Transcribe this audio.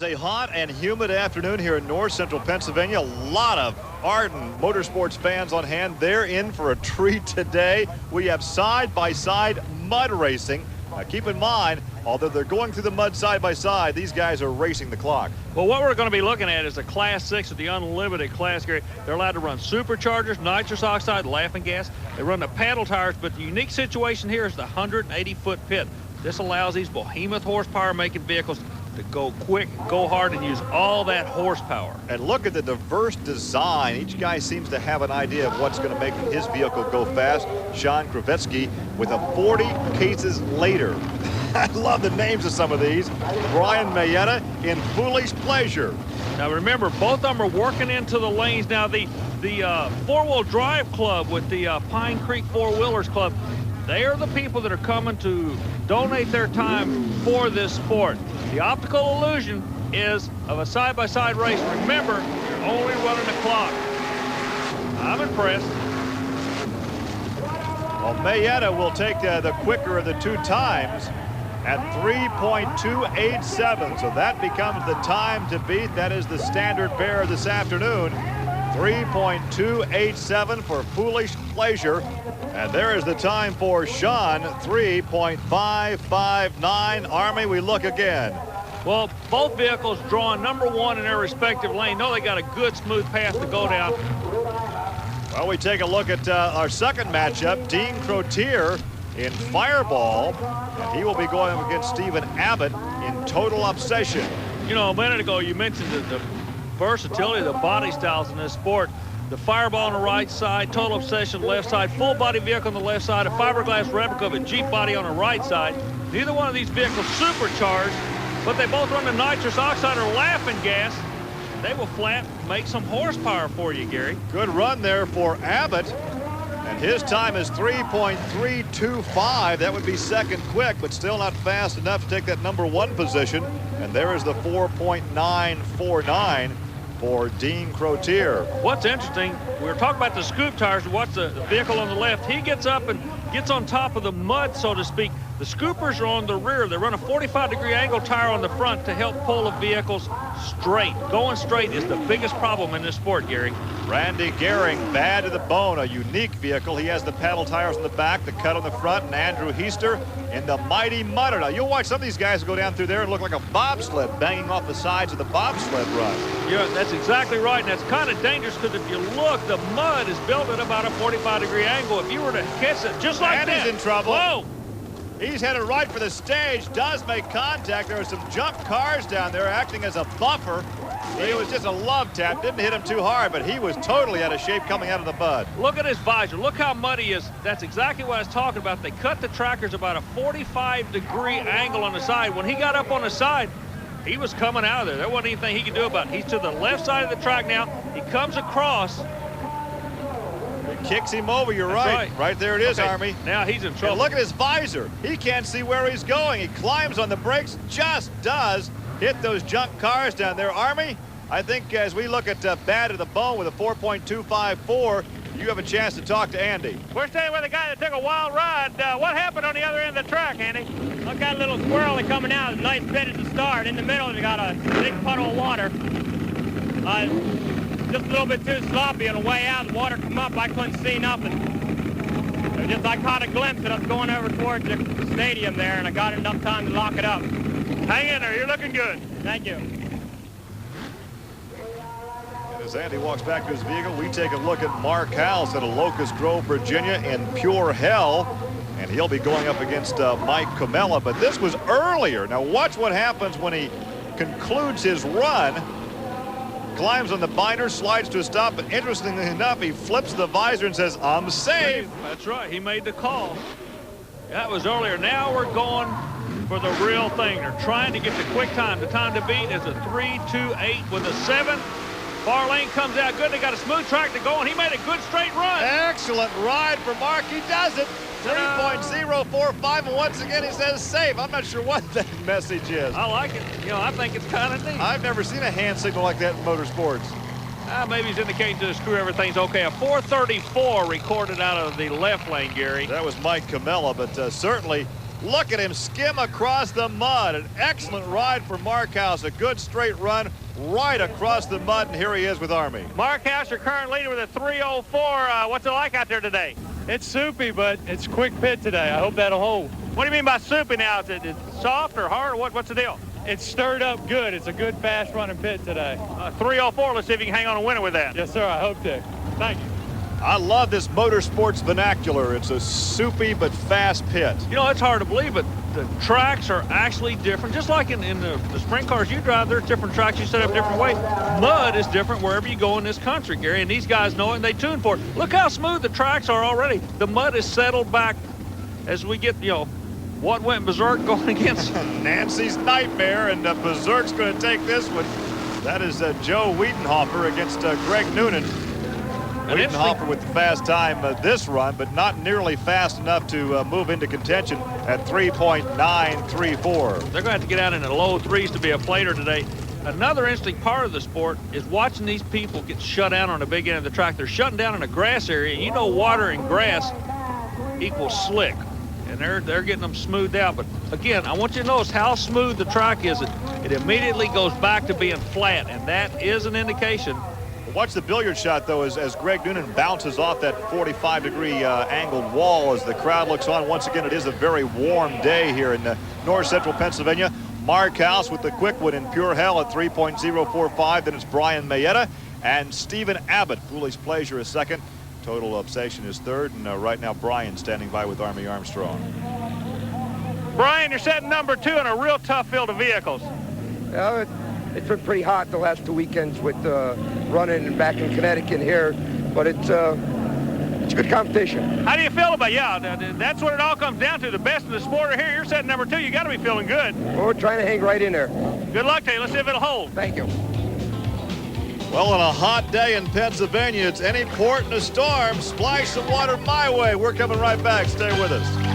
a hot and humid afternoon here in north central Pennsylvania. A lot of ardent motorsports fans on hand. They're in for a treat today. We have side-by-side mud racing. Now keep in mind, although they're going through the mud side by side, these guys are racing the clock. Well, what we're going to be looking at is a Class 6 of the unlimited class, Gary. They're allowed to run superchargers, nitrous oxide, laughing gas. They run the paddle tires, but the unique situation here is the 180-foot pit. This allows these behemoth horsepower-making vehicles to go quick, go hard, and use all that horsepower. And look at the diverse design. Each guy seems to have an idea of what's going to make his vehicle go fast. Sean Kravetsky with a 40 cases later. I love the names of some of these. Brian Mayetta in Foolish Pleasure. Now remember, both of them are working into the lanes. Now the four-wheel drive club with the Pine Creek Four-Wheelers Club, they are the people that are coming to donate their time for this sport. The optical illusion is of a side-by-side race. Remember, you're only running the clock. I'm impressed. Well, Mayetta will take the quicker of the two times at 3.287. So that becomes the time to beat. That is the standard bearer this afternoon. 3.287 for Foolish Pleasure. And there is the time for Sean, 3.559. Army, we look again. Well, both vehicles drawing number one in their respective lane. Know they got a good, smooth path to go down. Well, we take a look at our second matchup. Dean Crotier in Fireball. And he will be going up against Stephen Abbott in Total Obsession. You know, a minute ago, you mentioned the versatility of the body styles in this sport. The Fireball on the right side, Total Obsession left side, full body vehicle on the left side, a fiberglass replica of a Jeep body on the right side. Neither one of these vehicles supercharged, but they both run the nitrous oxide or laughing gas. They will flat make some horsepower for you, Gary. Good run there for Abbott. And his time is 3.325. That would be second quick, but still not fast enough to take that number one position. And there is the 4.949 for Dean Crotier. What's interesting, we were talking about the scoop tires. Watch the vehicle on the left. He gets up and gets on top of the mud, so to speak. The scoopers are on the rear. They run a 45-degree angle tire on the front to help pull the vehicles straight. Going straight is the biggest problem in this sport, Gary. Randy Gehring, bad to the bone, a unique vehicle. He has the paddle tires on the back, the cut on the front, and Andrew Heister in the Mighty Mudder. Now, you'll watch some of these guys go down through there and look like a bobsled banging off the sides of the bobsled run. Yeah, that's exactly right, and that's kind of dangerous because if you look, the mud is built at about a 45-degree angle. If you were to catch it just like that. And he's in trouble. Whoa! He's headed right for the stage, does make contact. There are some junk cars down there acting as a buffer. It was just a love tap, didn't hit him too hard, but he was totally out of shape coming out of the mud. Look at his visor, look how muddy he is. That's exactly what I was talking about. They cut the trackers about a 45-degree angle on the side. When he got up on the side, he was coming out of there. There wasn't anything he could do about it. He's to the left side of the track now. He comes across. It kicks him over, you're right. Right there it is, okay. Army. Now he's in trouble. And look at his visor. He can't see where he's going. He climbs on the brakes, just does hit those junk cars down there. Army, I think as we look at bad to the bone with a 4.254, you have a chance to talk to Andy. We're staying with a guy that took a wild ride. What happened on the other end of the track, Andy? Look, got a little squirrel coming out. Nice bit at the start. In the middle, we got a big puddle of water. Just a little bit too sloppy on the way out. The water come up. I couldn't see nothing. I caught a glimpse of us going over towards the stadium there, and I got enough time to lock it up. Hang in there. You're looking good. Thank you. As Andy walks back to his vehicle, we take a look at Mark House out of Locust Grove, Virginia in pure hell. And he'll be going up against Mike Camella. But this was earlier. Now watch what happens when he concludes his run. Climbs on the binder, slides to a stop, but interestingly enough, he flips the visor and says, I'm safe. That's right. He made the call. That was earlier. Now we're going for the real thing. They're trying to get the quick time. The time to beat is a 3.28 with a 7. Far lane comes out good. They got a smooth track to go, and he made a good straight run. Excellent ride for Mark. He does it. 3.045, and once again he says safe. I'm not sure what that message is. I like it. You know, I think it's kind of neat. I've never seen a hand signal like that in motorsports. Maybe he's indicating to his crew everything's okay. A 4.34 recorded out of the left lane, Gary. That was Mike Camella, but certainly Look at him skim across the mud. An excellent ride for Mark House. A good straight run right across the mud, and here he is with Army. Mark House, your current leader with a 3:04. What's it like out there today? It's soupy, but it's quick pit today. I hope that'll hold. What do you mean by soupy now? Is it soft or hard, or what's the deal? It's stirred up good. It's a good, fast-running pit today. 3:04. Let's see if you can hang on and win it with that. Yes, sir. I hope to. Thank you. I love this motorsports vernacular. It's a soupy but fast pit. You know, it's hard to believe, but the tracks are actually different. Just like in the sprint cars you drive, there's different tracks you set up different ways. Mud is different wherever you go in this country, Gary, and these guys know it, and they tune for it. Look how smooth the tracks are already. The mud is settled back as we get, you know, what went berserk going against Nancy's nightmare, and Berserk's going to take this one. That is Joe Wiedenhofer against Greg Noonan. Wiedenhofer with the fast time this run, but not nearly fast enough to move into contention at 3.934. They're going to have to get out in the low threes to be a plater today. Another interesting part of the sport is watching these people get shut down on the big end of the track. They're shutting down in a grass area, and you know water and grass equals slick. And they're getting them smoothed out. But again, I want you to notice how smooth the track is. It immediately goes back to being flat, and that is an indication. Watch the billiard shot, though, as Greg Noonan bounces off that 45-degree angled wall as the crowd looks on. Once again, it is a very warm day here in north central Pennsylvania. Mark House with the quick one in pure hell at 3.045. Then it's Brian Mayetta and Stephen Abbott. Foolish Pleasure is second. Total Obsession is third. And right now, Brian standing by with Army Armstrong. Brian, you're setting number 2 in a real tough field of vehicles. It's been pretty hot the last 2 weekends with running back in Connecticut here, but it's good competition. How do you feel about it? Yeah, that's what it all comes down to. The best in the sport are here. You're setting number 2. You got to be feeling good. Well, we're trying to hang right in there. Good luck to you. Let's see if it'll hold. Thank you. Well, on a hot day in Pennsylvania, it's any port in a storm. Splash some water my way. We're coming right back. Stay with us.